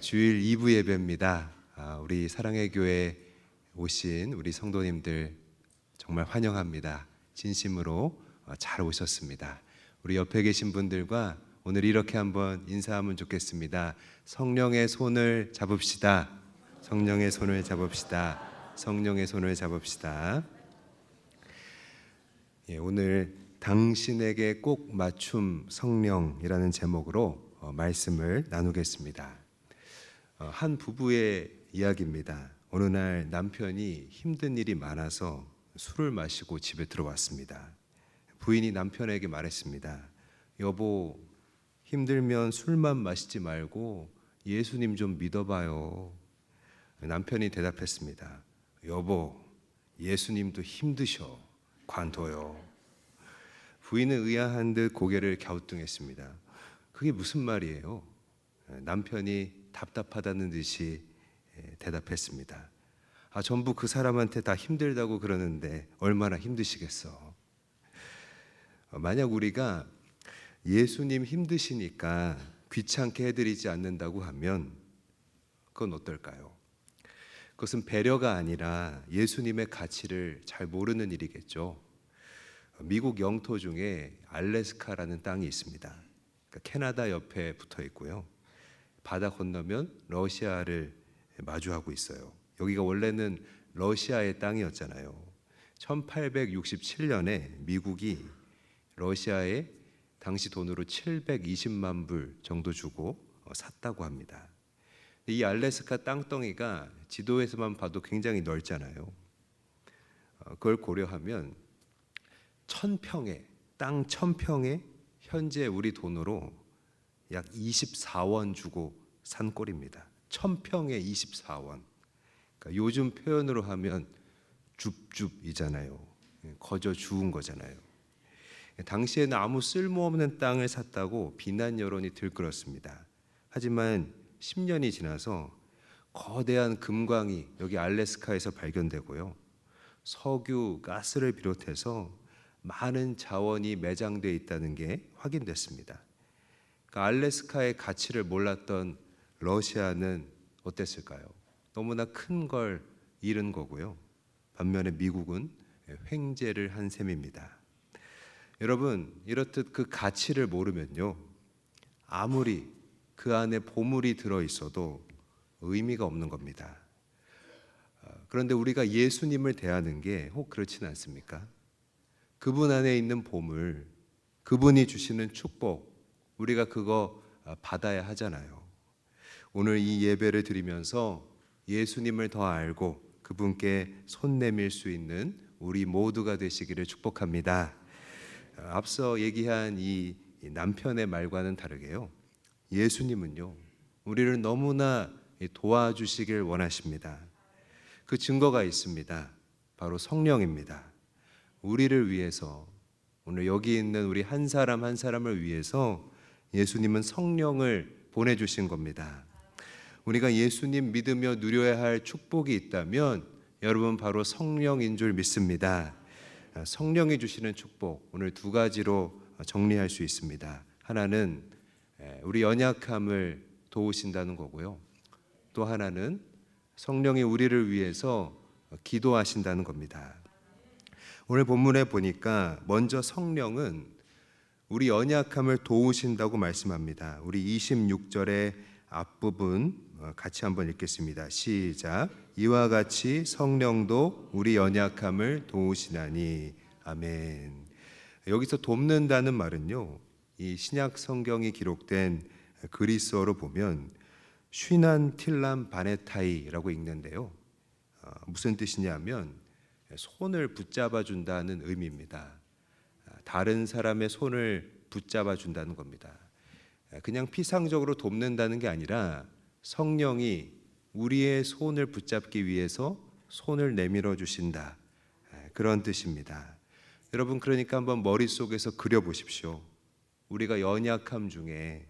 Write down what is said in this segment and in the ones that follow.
주일 2부 예배입니다. 우리 사랑의 교회 오신 우리 성도님들 정말 환영합니다. 진심으로 잘 오셨습니다. 우리 옆에 계신 분들과 오늘 이렇게 한번 인사하면 좋겠습니다. 성령의 손을 잡읍시다. 성령의 손을 잡읍시다. 성령의 손을 잡읍시다. 오늘 당신에게 꼭 맞춤 성령이라는 제목으로 말씀을 나누겠습니다. 한 부부의 이야기입니다. 어느 날 남편이 힘든 일이 많아서 술을 마시고 집에 들어왔습니다. 부인이 남편에게 말했습니다. 여보, 힘들면 술만 마시지 말고 예수님 좀 믿어봐요. 남편이 대답했습니다. 여보, 예수님도 힘드셔. 관둬요. 부인은 의아한 듯 고개를 갸우뚱했습니다. 그게 무슨 말이에요? 남편이 답답하다는 듯이 대답했습니다. 전부 그 사람한테 다 힘들다고 그러는데 얼마나 힘드시겠어. 만약 우리가 예수님 힘드시니까 귀찮게 해드리지 않는다고 하면 그건 어떨까요? 그것은 배려가 아니라 예수님의 가치를 잘 모르는 일이겠죠. 미국 영토 중에 알래스카라는 땅이 있습니다. 그러니까 캐나다 옆에 붙어 있고요. 바다 건너면 러시아를 마주하고 있어요. 여기가 원래는 러시아의 땅이었잖아요. 1867년에 미국이 러시아에 당시 돈으로 720만 불 정도 주고 샀다고 합니다. 이 알래스카 땅덩이가 지도에서만 봐도 굉장히 넓잖아요. 그걸 고려하면 1000평에 땅 1000평에 현재 우리 돈으로 약 24원 주고 산 꼴입니다. 1000평에 24원. 그러니까 요즘 표현으로 하면 줍줍이잖아요. 거저 주운 거잖아요. 당시에는 아무 쓸모없는 땅을 샀다고 비난 여론이 들끓었습니다. 하지만 10년이 지나서 거대한 금광이 여기 알래스카에서 발견되고요. 석유, 가스를 비롯해서 많은 자원이 매장되어 있다는 게 확인됐습니다. 그러니까 알래스카의 가치를 몰랐던 러시아는 어땠을까요? 너무나 큰 걸 잃은 거고요. 반면에 미국은 횡재를 한 셈입니다. 여러분, 이렇듯 그 가치를 모르면요, 아무리 그 안에 보물이 들어있어도 의미가 없는 겁니다. 그런데 우리가 예수님을 대하는 게 혹 그렇지는 않습니까? 그분 안에 있는 보물, 그분이 주시는 축복, 우리가 그거 받아야 하잖아요. 오늘 이 예배를 드리면서 예수님을 더 알고 그분께 손 내밀 수 있는 우리 모두가 되시기를 축복합니다. 앞서 얘기한 이 남편의 말과는 다르게요, 예수님은요, 우리를 너무나 도와주시길 원하십니다. 그 증거가 있습니다. 바로 성령입니다. 우리를 위해서, 오늘 여기 있는 우리 한 사람 한 사람을 위해서 예수님은 성령을 보내주신 겁니다. 우리가 예수님 믿으며 누려야 할 축복이 있다면 여러분 바로 성령인 줄 믿습니다. 성령이 주시는 축복, 오늘 두 가지로 정리할 수 있습니다. 하나는 우리 연약함을 도우신다는 거고요. 또 하나는 성령이 우리를 위해서 기도하신다는 겁니다. 오늘 본문에 보니까 먼저 성령은 우리 연약함을 도우신다고 말씀합니다. 우리 26절의 앞부분 같이 한번 읽겠습니다. 시작. 이와 같이 성령도 우리 연약함을 도우시나니. 아멘. 여기서 돕는다는 말은요, 이 신약 성경이 기록된 그리스어로 보면 슈난 틸람 바네타이라고 읽는데요, 무슨 뜻이냐면 손을 붙잡아 준다는 의미입니다. 다른 사람의 손을 붙잡아 준다는 겁니다. 그냥 피상적으로 돕는다는 게 아니라 성령이 우리의 손을 붙잡기 위해서 손을 내밀어 주신다, 그런 뜻입니다. 여러분, 그러니까 한번 머릿속에서 그려보십시오. 우리가 연약함 중에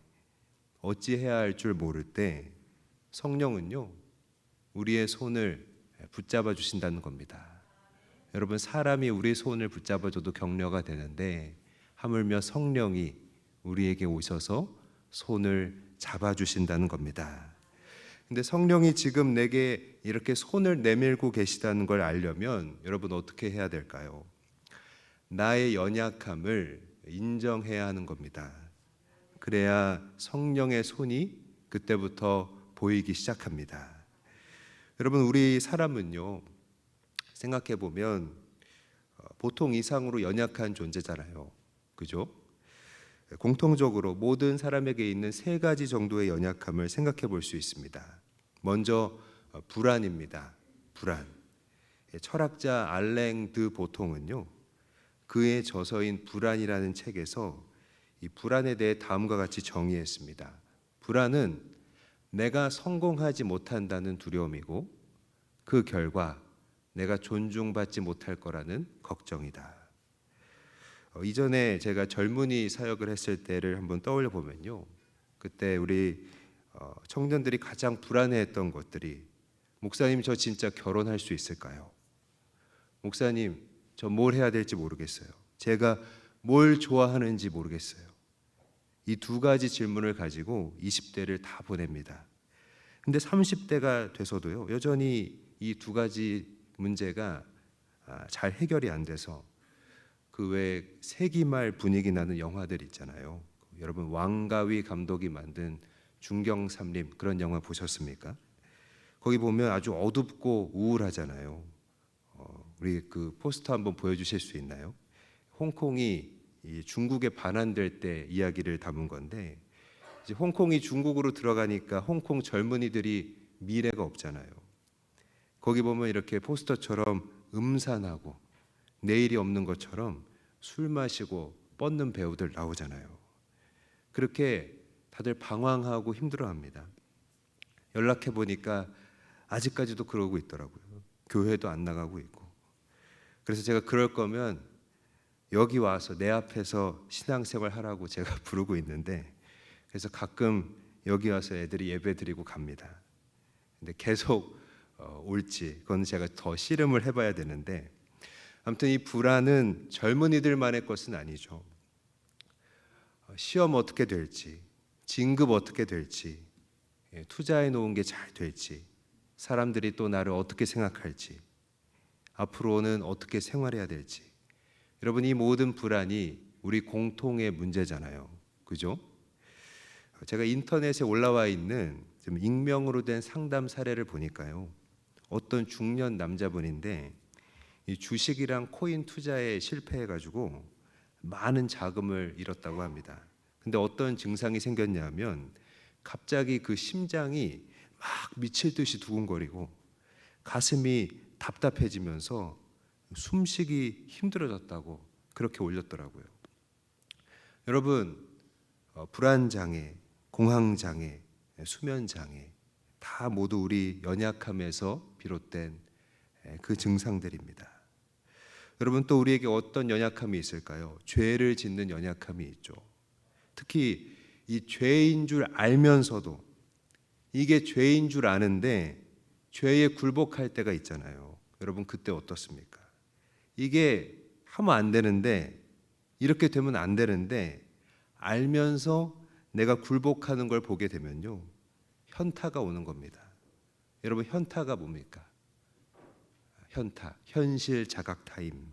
어찌해야 할 줄 모를 때 성령은요, 우리의 손을 붙잡아 주신다는 겁니다. 여러분, 사람이 우리 손을 붙잡아줘도 격려가 되는데 하물며 성령이 우리에게 오셔서 손을 잡아주신다는 겁니다. 근데 성령이 지금 내게 이렇게 손을 내밀고 계시다는 걸 알려면 여러분 어떻게 해야 될까요? 나의 연약함을 인정해야 하는 겁니다. 그래야 성령의 손이 그때부터 보이기 시작합니다. 여러분, 우리 사람은요, 생각해 보면 보통 이상으로 연약한 존재잖아요. 그죠? 공통적으로 모든 사람에게 있는 세 가지 정도의 연약함을 생각해 볼 수 있습니다. 먼저 불안입니다. 불안. 철학자 알랭 드 보통은요, 그의 저서인 불안이라는 책에서 이 불안에 대해 다음과 같이 정의했습니다. 불안은 내가 성공하지 못한다는 두려움이고 그 결과 내가 존중받지 못할 거라는 걱정이다. 이전에 제가 젊은이 사역을 했을 때를 한번 떠올려 보면요, 그때 우리 청년들이 가장 불안해했던 것들이, 목사님 저 진짜 결혼할 수 있을까요? 목사님 저 뭘 해야 될지 모르겠어요. 제가 뭘 좋아하는지 모르겠어요. 이 두 가지 질문을 가지고 20대를 다 보냅니다. 근데 30대가 돼서도요, 여전히 이 두 가지 문제가 잘 해결이 안 돼서 그 외 세기말 분위기 나는 영화들 있잖아요. 여러분 왕가위 감독이 만든 중경삼림, 그런 영화 보셨습니까? 거기 보면 아주 어둡고 우울하잖아요. 우리 그 포스터 한번 보여주실 수 있나요? 홍콩이 이 중국에 반환될 때 이야기를 담은 건데, 이제 홍콩이 중국으로 들어가니까 홍콩 젊은이들이 미래가 없잖아요. 거기 보면 이렇게 포스터처럼 음산하고 내일이 없는 것처럼 술 마시고 뻗는 배우들 나오잖아요. 그렇게 다들 방황하고 힘들어합니다. 연락해 보니까 아직까지도 그러고 있더라고요. 교회도 안 나가고 있고. 그래서 제가 그럴 거면 여기 와서 내 앞에서 신앙생활 하라고 제가 부르고 있는데, 그래서 가끔 여기 와서 애들이 예배 드리고 갑니다. 근데 계속 올지 그건 제가 더 씨름을 해봐야 되는데, 아무튼 이 불안은 젊은이들만의 것은 아니죠. 시험 어떻게 될지, 진급 어떻게 될지, 투자해 놓은 게 잘 될지, 사람들이 또 나를 어떻게 생각할지, 앞으로는 어떻게 생활해야 될지, 여러분 이 모든 불안이 우리 공통의 문제잖아요. 그죠? 제가 인터넷에 올라와 있는 좀 익명으로 된 상담 사례를 보니까요, 어떤 중년 남자분인데 이 주식이랑 코인 투자에 실패해가지고 많은 자금을 잃었다고 합니다. 근데 어떤 증상이 생겼냐면 갑자기 그 심장이 막 미칠 듯이 두근거리고 가슴이 답답해지면서 숨쉬기 힘들어졌다고 그렇게 올렸더라고요. 여러분, 불안장애, 공황장애, 수면장애 다 모두 우리 연약함에서 비롯된 그 증상들입니다. 여러분, 또 우리에게 어떤 연약함이 있을까요? 죄를 짓는 연약함이 있죠. 특히 이 죄인 줄 알면서도, 이게 죄인 줄 아는데 죄에 굴복할 때가 있잖아요. 여러분 그때 어떻습니까? 이게 하면 안 되는데, 이렇게 되면 안 되는데 알면서 내가 굴복하는 걸 보게 되면요, 현타가 오는 겁니다. 여러분 현타가 뭡니까? 현타, 현실 자각 타임.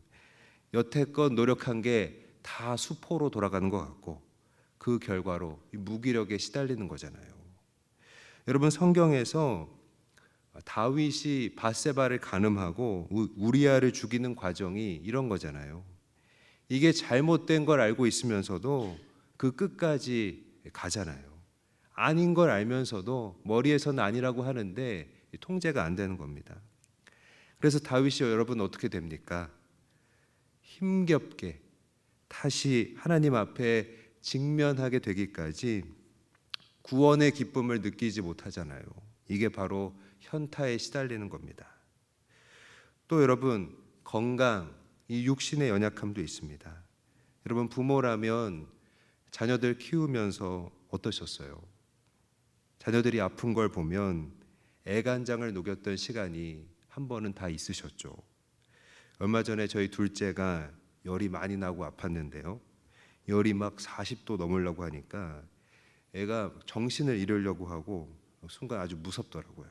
여태껏 노력한 게 다 수포로 돌아가는 것 같고 그 결과로 무기력에 시달리는 거잖아요. 여러분 성경에서 다윗이 밧세바를 간음하고 우리아를 죽이는 과정이 이런 거잖아요. 이게 잘못된 걸 알고 있으면서도 그 끝까지 가잖아요. 아닌 걸 알면서도 머리에서는 아니라고 하는데 통제가 안 되는 겁니다. 그래서 다윗이 여러분 어떻게 됩니까? 힘겹게 다시 하나님 앞에 직면하게 되기까지 구원의 기쁨을 느끼지 못하잖아요. 이게 바로 현타에 시달리는 겁니다. 또 여러분 건강, 이 육신의 연약함도 있습니다. 여러분 부모라면 자녀들 키우면서 어떠셨어요? 자녀들이 아픈 걸 보면 애간장을 녹였던 시간이 한 번은 다 있으셨죠. 얼마 전에 저희 둘째가 열이 많이 나고 아팠는데요, 열이 막 40도 넘으려고 하니까 애가 정신을 잃으려고 하고 순간 아주 무섭더라고요.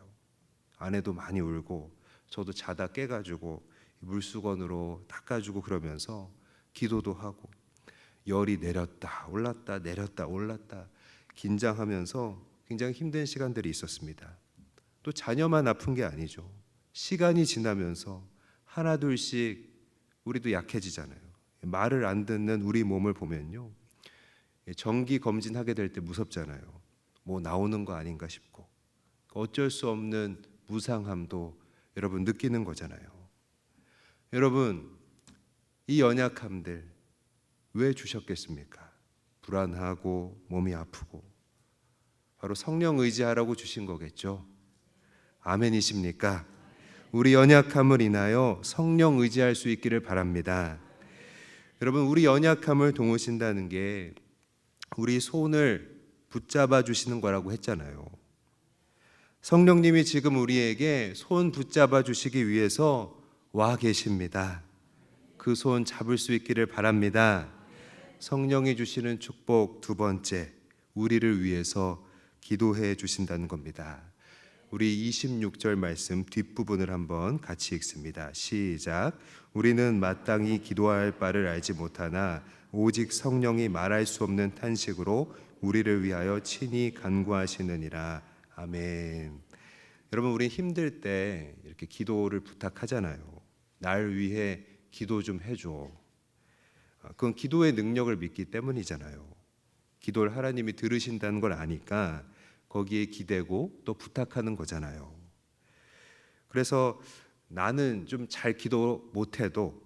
아내도 많이 울고 저도 자다 깨가지고 물수건으로 닦아주고 그러면서 기도도 하고 열이 내렸다 올랐다 내렸다 올랐다 긴장하면서 굉장히 힘든 시간들이 있었습니다. 또 자녀만 아픈 게 아니죠. 시간이 지나면서 하나 둘씩 우리도 약해지잖아요. 말을 안 듣는 우리 몸을 보면요, 정기 검진하게 될 때 무섭잖아요. 뭐 나오는 거 아닌가 싶고 어쩔 수 없는 무상함도 여러분 느끼는 거잖아요. 여러분, 이 연약함들 왜 주셨겠습니까? 불안하고 몸이 아프고 바로 성령 의지하라고 주신 거겠죠. 아멘이십니까? 우리 연약함을 인하여 성령 의지할 수 있기를 바랍니다. 여러분, 우리 연약함을 도우신다는 게 우리 손을 붙잡아 주시는 거라고 했잖아요. 성령님이 지금 우리에게 손 붙잡아 주시기 위해서 와 계십니다. 그 손 잡을 수 있기를 바랍니다. 성령이 주시는 축복 두 번째, 우리를 위해서 기도해 주신다는 겁니다. 우리 26절 말씀 뒷부분을 한번 같이 읽습니다. 시작. 우리는 마땅히 기도할 바를 알지 못하나 오직 성령이 말할 수 없는 탄식으로 우리를 위하여 친히 간구하시느니라. 아멘. 여러분, 우리 힘들 때 이렇게 기도를 부탁하잖아요. 날 위해 기도 좀 해줘. 그건 기도의 능력을 믿기 때문이잖아요. 기도를 하나님이 들으신다는 걸 아니까 거기에 기대고 또 부탁하는 거잖아요. 그래서 나는 좀 잘 기도 못해도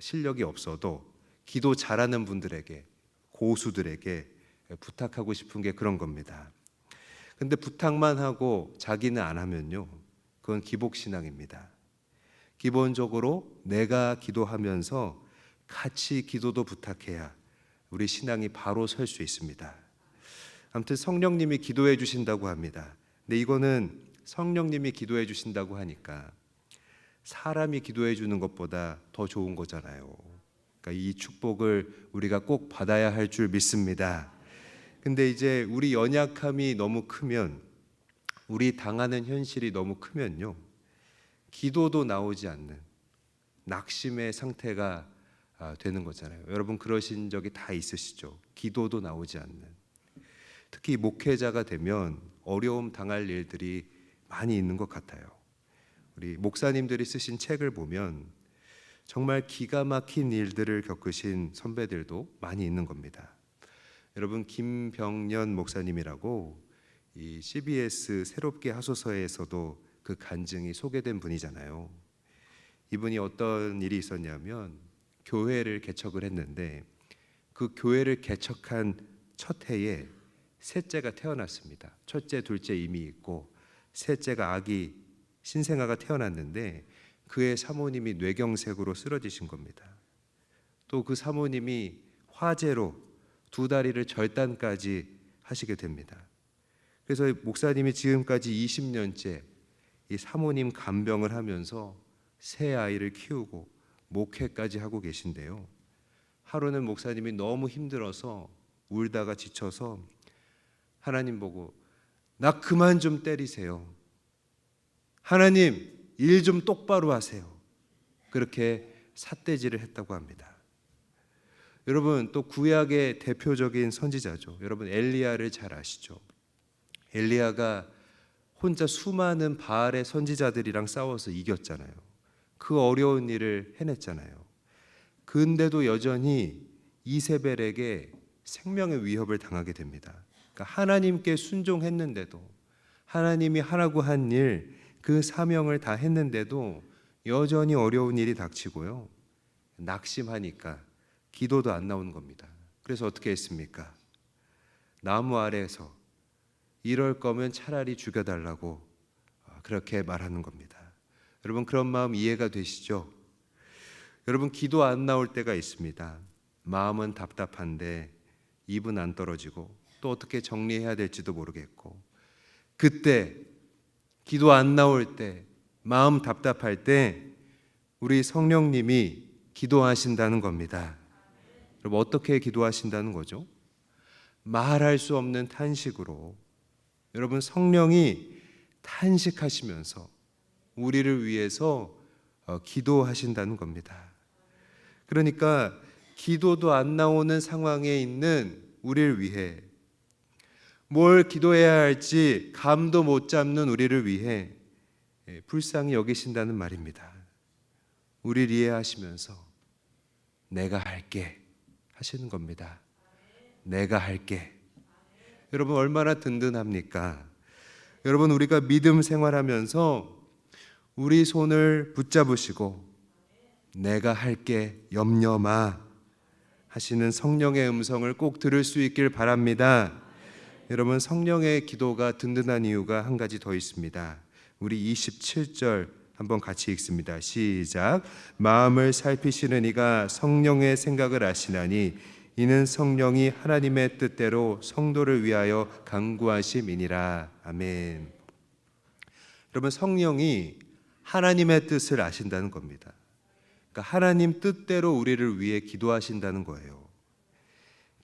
실력이 없어도 기도 잘하는 분들에게, 고수들에게 부탁하고 싶은 게 그런 겁니다. 근데 부탁만 하고 자기는 안 하면요, 그건 기복신앙입니다. 기본적으로 내가 기도하면서 같이 기도도 부탁해야 우리 신앙이 바로 설 수 있습니다. 아무튼 성령님이 기도해 주신다고 합니다. 근데 이거는 성령님이 기도해 주신다고 하니까 사람이 기도해 주는 것보다 더 좋은 거잖아요. 그러니까 이 축복을 우리가 꼭 받아야 할 줄 믿습니다. 근데 이제 우리 연약함이 너무 크면, 우리 당하는 현실이 너무 크면요, 기도도 나오지 않는 낙심의 상태가 되는 거잖아요. 여러분 그러신 적이 다 있으시죠? 기도도 나오지 않는. 특히 목회자가 되면 어려움 당할 일들이 많이 있는 것 같아요. 우리 목사님들이 쓰신 책을 보면 정말 기가 막힌 일들을 겪으신 선배들도 많이 있는 겁니다. 여러분, 김병년 목사님이라고 이 CBS 새롭게 하소서에서도 그 간증이 소개된 분이잖아요. 이분이 어떤 일이 있었냐면 교회를 개척을 했는데 그 교회를 개척한 첫 해에 셋째가 태어났습니다. 첫째, 둘째 이미 있고 셋째가 아기 신생아가 태어났는데 그의 사모님이 뇌경색으로 쓰러지신 겁니다. 또 그 사모님이 화재로 두 다리를 절단까지 하시게 됩니다. 그래서 목사님이 지금까지 20년째 이 사모님 간병을 하면서 새 아이를 키우고 목회까지 하고 계신데요. 하루는 목사님이 너무 힘들어서 울다가 지쳐서 하나님 보고 나 그만 좀 때리세요. 하나님 일 좀 똑바로 하세요. 그렇게 삿대질을 했다고 합니다. 여러분, 또 구약의 대표적인 선지자죠. 여러분 엘리야를 잘 아시죠? 엘리야가 혼자 수많은 바알의 선지자들이랑 싸워서 이겼잖아요. 그 어려운 일을 해냈잖아요. 근데도 여전히 이세벨에게 생명의 위협을 당하게 됩니다. 그러니까 하나님께 순종했는데도, 하나님이 하라고 한 일, 그 사명을 다 했는데도 여전히 어려운 일이 닥치고요, 낙심하니까 기도도 안 나오는 겁니다. 그래서 어떻게 했습니까? 나무 아래에서 이럴 거면 차라리 죽여달라고 그렇게 말하는 겁니다. 여러분 그런 마음 이해가 되시죠? 여러분 기도 안 나올 때가 있습니다. 마음은 답답한데 입은 안 떨어지고 또 어떻게 정리해야 될지도 모르겠고, 그때 기도 안 나올 때, 마음 답답할 때 우리 성령님이 기도하신다는 겁니다. 여러분 어떻게 기도하신다는 거죠? 말할 수 없는 탄식으로 여러분, 성령이 탄식하시면서 우리를 위해서 기도하신다는 겁니다. 그러니까 기도도 안 나오는 상황에 있는 우리를 위해, 뭘 기도해야 할지 감도 못 잡는 우리를 위해 불쌍히 여기신다는 말입니다. 우리를 이해하시면서 내가 할게 하시는 겁니다. 내가 할게. 여러분, 얼마나 든든합니까? 여러분, 우리가 믿음 생활하면서 우리 손을 붙잡으시고 내가 할게 염려 마 하시는 성령의 음성을 꼭 들을 수 있길 바랍니다. 여러분, 성령의 기도가 든든한 이유가 한 가지 더 있습니다. 우리 27절 한번 같이 읽습니다. 시작. 마음을 살피시는 이가 성령의 생각을 아시나니 이는 성령이 하나님의 뜻대로 성도를 위하여 간구하심이니라. 아멘. 여러분, 성령이 하나님의 뜻을 아신다는 겁니다. 그러니까 하나님 뜻대로 우리를 위해 기도하신다는 거예요.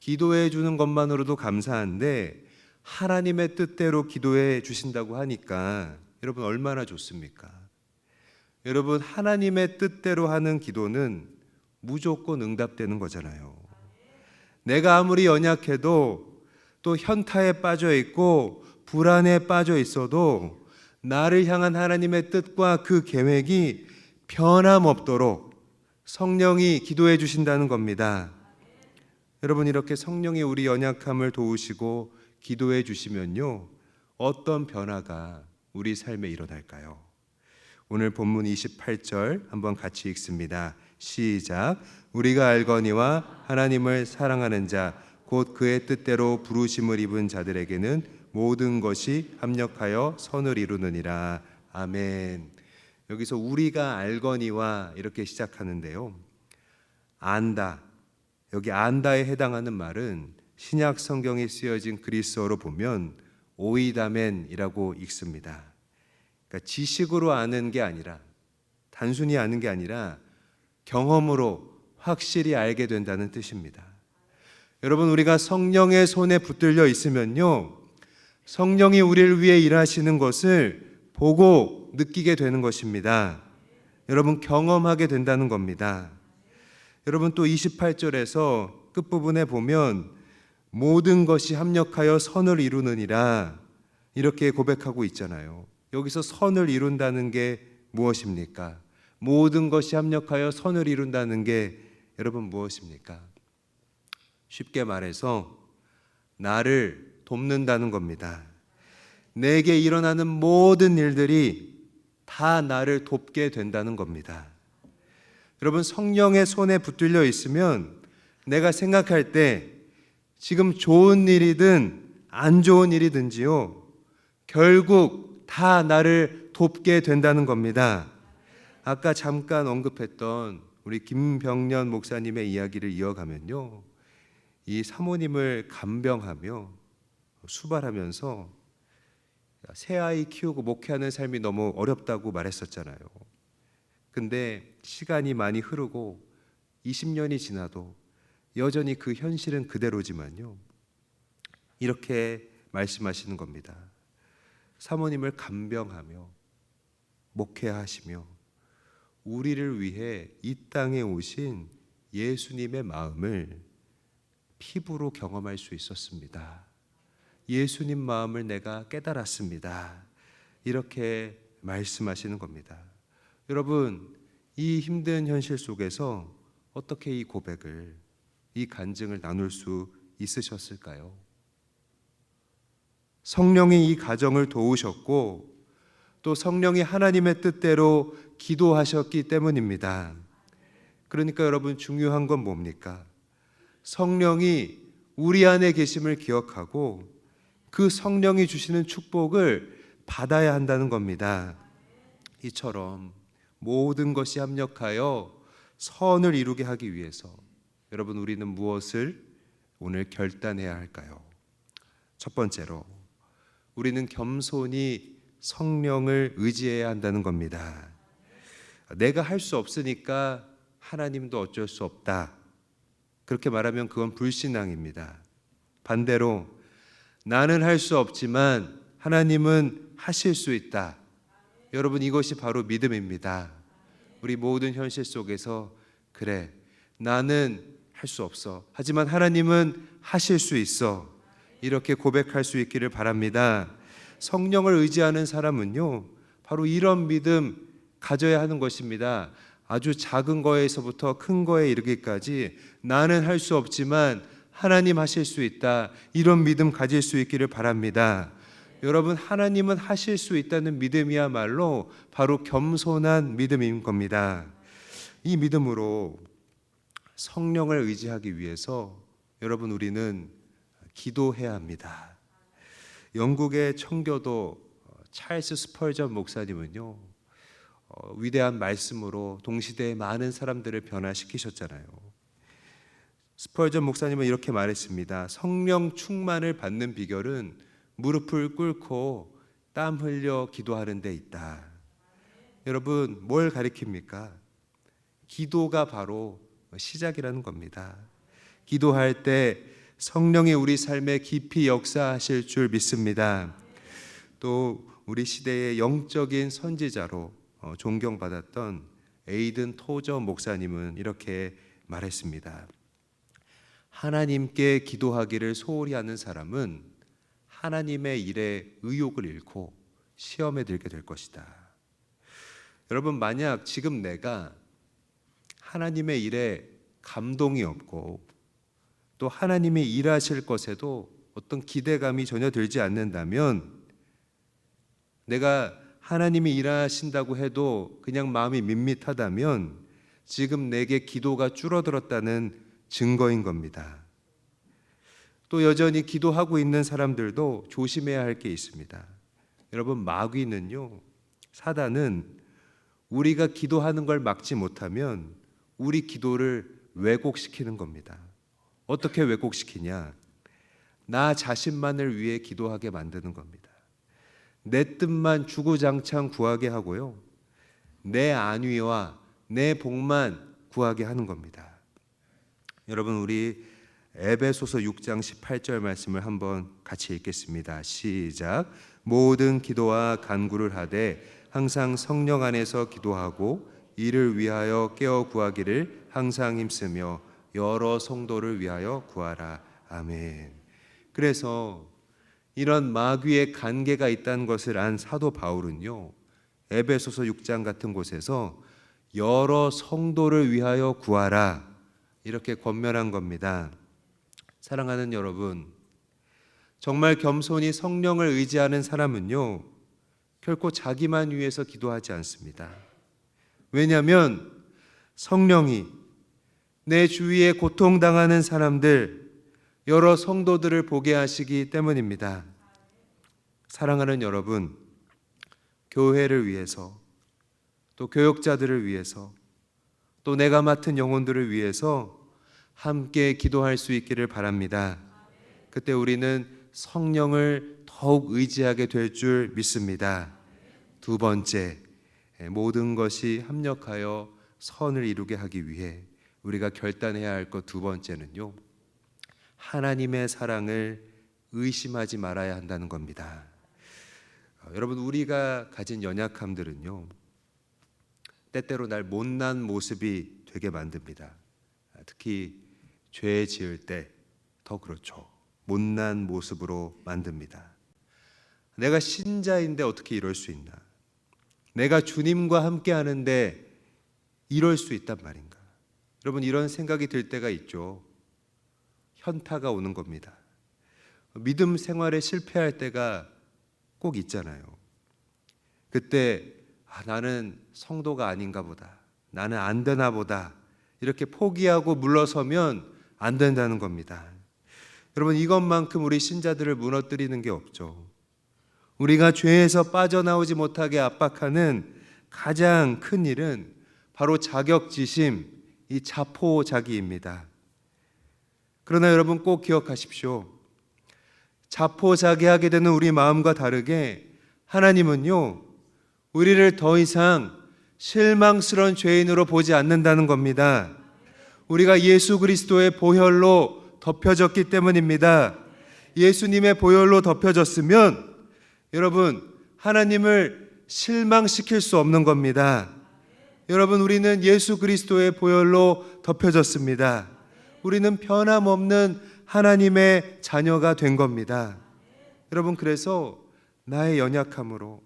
기도해 주는 것만으로도 감사한데 하나님의 뜻대로 기도해 주신다고 하니까 여러분, 얼마나 좋습니까? 여러분, 하나님의 뜻대로 하는 기도는 무조건 응답되는 거잖아요. 내가 아무리 연약해도 또 현타에 빠져 있고 불안에 빠져 있어도 나를 향한 하나님의 뜻과 그 계획이 변함없도록 성령이 기도해 주신다는 겁니다. 여러분, 이렇게 성령이 우리 연약함을 도우시고 기도해 주시면요, 어떤 변화가 우리 삶에 일어날까요? 오늘 본문 28절 한번 같이 읽습니다. 시작. 우리가 알거니와 하나님을 사랑하는 자 곧 그의 뜻대로 부르심을 입은 자들에게는 모든 것이 합력하여 선을 이루느니라. 아멘. 여기서 우리가 알거니와 이렇게 시작하는데요, 안다, 여기 안다에 해당하는 말은 신약 성경에 쓰여진 그리스어로 보면 오이다멘이라고 읽습니다. 그러니까 지식으로 아는 게 아니라, 단순히 아는 게 아니라 경험으로 확실히 알게 된다는 뜻입니다. 여러분, 우리가 성령의 손에 붙들려 있으면요, 성령이 우리를 위해 일하시는 것을 보고 느끼게 되는 것입니다. 여러분, 경험하게 된다는 겁니다. 여러분, 또 28절에서 끝부분에 보면 모든 것이 합력하여 선을 이루느니라 이렇게 고백하고 있잖아요. 여기서 선을 이룬다는 게 무엇입니까? 모든 것이 합력하여 선을 이룬다는 게 여러분 무엇입니까? 쉽게 말해서 나를 돕는다는 겁니다. 내게 일어나는 모든 일들이 다 나를 돕게 된다는 겁니다. 여러분, 성령의 손에 붙들려 있으면 내가 생각할 때 지금 좋은 일이든 안 좋은 일이든지요, 결국 다 나를 돕게 된다는 겁니다. 아까 잠깐 언급했던 우리 김병년 목사님의 이야기를 이어가면요, 이 사모님을 간병하며 수발하면서 새 아이 키우고 목회하는 삶이 너무 어렵다고 말했었잖아요. 근데 시간이 많이 흐르고 20년이 지나도 여전히 그 현실은 그대로지만요, 이렇게 말씀하시는 겁니다. 사모님을 간병하며 목회하시며 우리를 위해 이 땅에 오신 예수님의 마음을 피부로 경험할 수 있었습니다. 예수님 마음을 내가 깨달았습니다. 이렇게 말씀하시는 겁니다. 여러분, 이 힘든 현실 속에서 어떻게 이 고백을, 이 간증을 나눌 수 있으셨을까요? 성령이 이 가정을 도우셨고 또 성령이 하나님의 뜻대로 기도하셨기 때문입니다. 그러니까 여러분, 중요한 건 뭡니까? 성령이 우리 안에 계심을 기억하고 그 성령이 주시는 축복을 받아야 한다는 겁니다. 이처럼 모든 것이 합력하여 선을 이루게 하기 위해서 여러분, 우리는 무엇을 오늘 결단해야 할까요? 첫 번째로 우리는 겸손히 성령을 의지해야 한다는 겁니다. 내가 할 수 없으니까 하나님도 어쩔 수 없다, 그렇게 말하면 그건 불신앙입니다. 반대로 나는 할 수 없지만 하나님은 하실 수 있다. 여러분, 이것이 바로 믿음입니다. 우리 모든 현실 속에서 그래, 나는 할 수 없어. 하지만 하나님은 하실 수 있어. 이렇게 고백할 수 있기를 바랍니다. 성령을 의지하는 사람은요, 바로 이런 믿음 가져야 하는 것입니다. 아주 작은 거에서부터 큰 거에 이르기까지 나는 할 수 없지만 하나님 하실 수 있다. 이런 믿음 가질 수 있기를 바랍니다. 여러분, 하나님은 하실 수 있다는 믿음이야말로 바로 겸손한 믿음인 겁니다. 이 믿음으로 성령을 의지하기 위해서 여러분, 우리는 기도해야 합니다. 영국의 청교도 찰스 스펄전 목사님은요, 위대한 말씀으로 동시대의 많은 사람들을 변화시키셨잖아요. 스펄전 목사님은 이렇게 말했습니다. 성령 충만을 받는 비결은 무릎을 꿇고 땀 흘려 기도하는 데 있다. 여러분, 뭘 가리킵니까? 기도가 바로 시작이라는 겁니다. 기도할 때 성령이 우리 삶에 깊이 역사하실 줄 믿습니다. 또 우리 시대의 영적인 선지자로 존경받았던 에이든 토저 목사님은 이렇게 말했습니다. 하나님께 기도하기를 소홀히 하는 사람은 하나님의 일에 의욕을 잃고 시험에 들게 될 것이다. 여러분, 만약 지금 내가 하나님의 일에 감동이 없고 또 하나님이 일하실 것에도 어떤 기대감이 전혀 들지 않는다면, 내가 하나님이 일하신다고 해도 그냥 마음이 밋밋하다면 지금 내게 기도가 줄어들었다는 증거인 겁니다. 또 여전히 기도하고 있는 사람들도 조심해야 할 게 있습니다. 여러분, 마귀는요, 사단은 우리가 기도하는 걸 막지 못하면 우리 기도를 왜곡시키는 겁니다. 어떻게 왜곡시키냐? 나 자신만을 위해 기도하게 만드는 겁니다. 내 뜻만 주구장창 구하게 하고요, 내 안위와 내 복만 구하게 하는 겁니다. 여러분, 우리 에베소서 6장 18절 말씀을 한번 같이 읽겠습니다. 시작. 모든 기도와 간구를 하되 항상 성령 안에서 기도하고 이를 위하여 깨어 구하기를 항상 힘쓰며 여러 성도를 위하여 구하라. 아멘. 그래서 이런 마귀의 관계가 있다는 것을 안 사도 바울은요, 에베소서 6장 같은 곳에서 여러 성도를 위하여 구하라, 이렇게 권면한 겁니다. 사랑하는 여러분, 정말 겸손히 성령을 의지하는 사람은요, 결코 자기만 위해서 기도하지 않습니다. 왜냐하면 성령이 내 주위에 고통당하는 사람들, 여러 성도들을 보게 하시기 때문입니다. 사랑하는 여러분, 교회를 위해서, 또 교역자들을 위해서, 또 내가 맡은 영혼들을 위해서 함께 기도할 수 있기를 바랍니다. 그때 우리는 성령을 더욱 의지하게 될 줄 믿습니다. 두 번째, 모든 것이 합력하여 선을 이루게 하기 위해 우리가 결단해야 할 것 두 번째는요, 하나님의 사랑을 의심하지 말아야 한다는 겁니다. 여러분, 우리가 가진 연약함들은요, 때때로 날 못난 모습이 되게 만듭니다. 특히 죄 지을 때 더 그렇죠. 못난 모습으로 만듭니다. 내가 신자인데 어떻게 이럴 수 있나? 내가 주님과 함께 하는데 이럴 수 있단 말인가? 여러분, 이런 생각이 들 때가 있죠. 현타가 오는 겁니다. 믿음 생활에 실패할 때가 꼭 있잖아요. 그때 나는 성도가 아닌가 보다, 나는 안 되나 보다, 이렇게 포기하고 물러서면 안 된다는 겁니다. 여러분, 이것만큼 우리 신자들을 무너뜨리는 게 없죠. 우리가 죄에서 빠져나오지 못하게 압박하는 가장 큰 일은 바로 자격지심, 이 자포자기입니다. 그러나 여러분, 꼭 기억하십시오. 자포자기하게 되는 우리 마음과 다르게 하나님은요, 우리를 더 이상 실망스러운 죄인으로 보지 않는다는 겁니다. 우리가 예수 그리스도의 보혈로 덮여졌기 때문입니다. 예수님의 보혈로 덮여졌으면 여러분, 하나님을 실망시킬 수 없는 겁니다. 여러분, 우리는 예수 그리스도의 보혈로 덮여졌습니다. 우리는 변함없는 하나님의 자녀가 된 겁니다. 여러분, 그래서 나의 연약함으로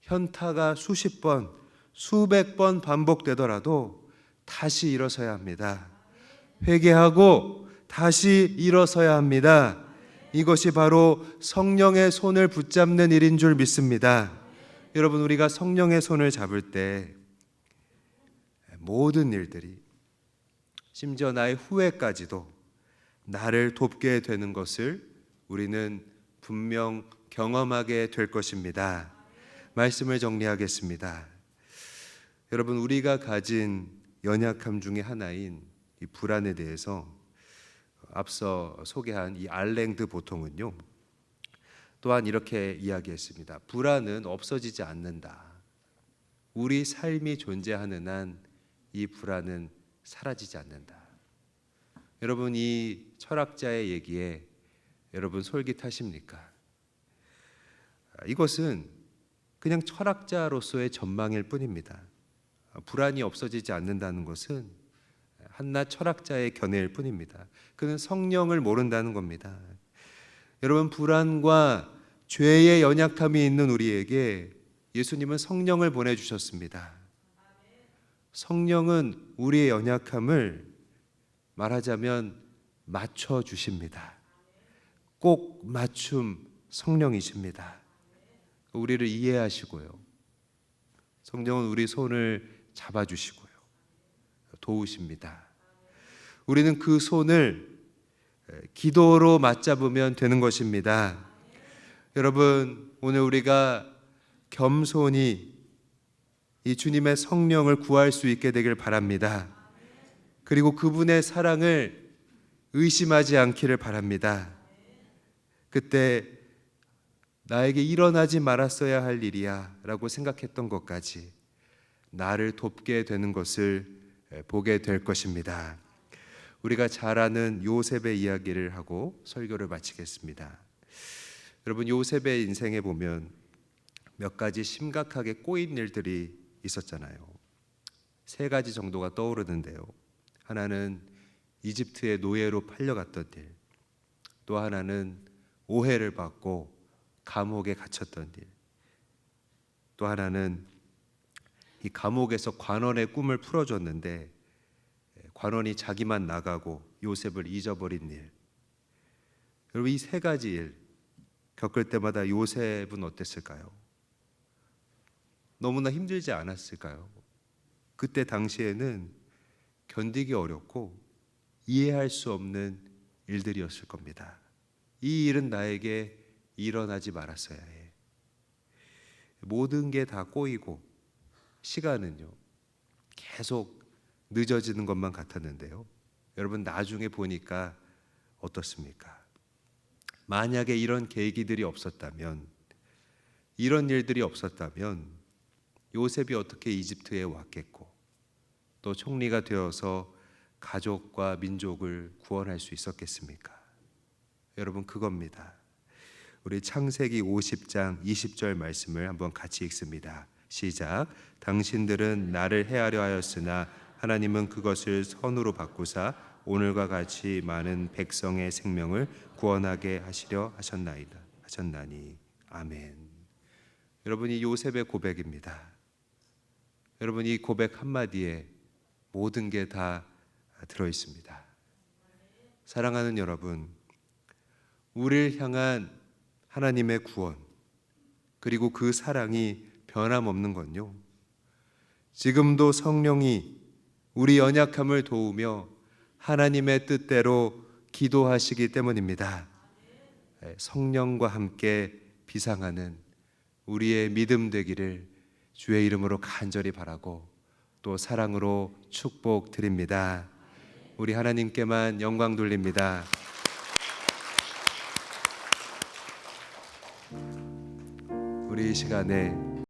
현타가 수십 번, 수백 번 반복되더라도 다시 일어서야 합니다. 회개하고 다시 일어서야 합니다. 이것이 바로 성령의 손을 붙잡는 일인 줄 믿습니다. 여러분, 우리가 성령의 손을 잡을 때 모든 일들이, 심지어 나의 후회까지도 나를 돕게 되는 것을 우리는 분명 경험하게 될 것입니다. 말씀을 정리하겠습니다. 여러분, 우리가 가진 연약함 중에 하나인 이 불안에 대해서 앞서 소개한 이 알랭드 보통은요, 또한 이렇게 이야기했습니다. 불안은 없어지지 않는다. 우리 삶이 존재하는 한 이 불안은 사라지지 않는다. 여러분, 이 철학자의 얘기에 여러분 솔깃하십니까? 이것은 그냥 철학자로서의 전망일 뿐입니다. 불안이 없어지지 않는다는 것은 한낱 철학자의 견해일 뿐입니다. 그는 성령을 모른다는 겁니다. 여러분, 불안과 죄의 연약함이 있는 우리에게 예수님은 성령을 보내주셨습니다. 성령은 우리의 연약함을 말하자면 맞춰주십니다. 꼭 맞춤 성령이십니다. 우리를 이해하시고요, 성령은 우리 손을 잡아주시고요, 도우십니다. 우리는 그 손을 기도로 맞잡으면 되는 것입니다. 여러분, 오늘 우리가 겸손히 이 주님의 성령을 구할 수 있게 되길 바랍니다. 그리고 그분의 사랑을 의심하지 않기를 바랍니다. 그때 나에게 일어나지 말았어야 할 일이야 라고 생각했던 것까지 나를 돕게 되는 것을 보게 될 것입니다. 우리가 잘 아는 요셉의 이야기를 하고 설교를 마치겠습니다. 여러분, 요셉의 인생에 보면 몇 가지 심각하게 꼬인 일들이 있었잖아요. 세 가지 정도가 떠오르는데요. 하나는 이집트의 노예로 팔려갔던 일, 또 하나는 오해를 받고 감옥에 갇혔던 일, 또 하나는 이 감옥에서 관원의 꿈을 풀어줬는데 관원이 자기만 나가고 요셉을 잊어버린 일. 여러분, 이 세 가지 일 겪을 때마다 요셉은 어땠을까요? 너무나 힘들지 않았을까요? 그때 당시에는 견디기 어렵고 이해할 수 없는 일들이었을 겁니다. 이 일은 나에게 일어나지 말았어야 해. 모든 게 다 꼬이고 시간은요 계속 늦어지는 것만 같았는데요. 여러분, 나중에 보니까 어떻습니까? 만약에 이런 계기들이 없었다면, 이런 일들이 없었다면 요셉이 어떻게 이집트에 왔겠고 또 총리가 되어서 가족과 민족을 구원할 수 있었겠습니까? 여러분, 그겁니다. 우리 창세기 50장 20절 말씀을 한번 같이 읽습니다. 시작. 당신들은 나를 해하려 하였으나 하나님은 그것을 선으로 바꾸사 오늘과 같이 많은 백성의 생명을 구원하게 하시려 하셨나니. 아멘. 여러분, 이 요셉의 고백입니다. 여러분, 이 고백 한마디에 모든 게 다 들어있습니다. 사랑하는 여러분, 우리를 향한 하나님의 구원, 그리고 그 사랑이 변함없는 건요, 지금도 성령이 우리 연약함을 도우며 하나님의 뜻대로 기도하시기 때문입니다. 성령과 함께 비상하는 우리의 믿음 되기를 주의 이름으로 간절히 바라고 또 사랑으로 축복드립니다. 우리 하나님께만 영광 돌립니다. 우리 이 시간에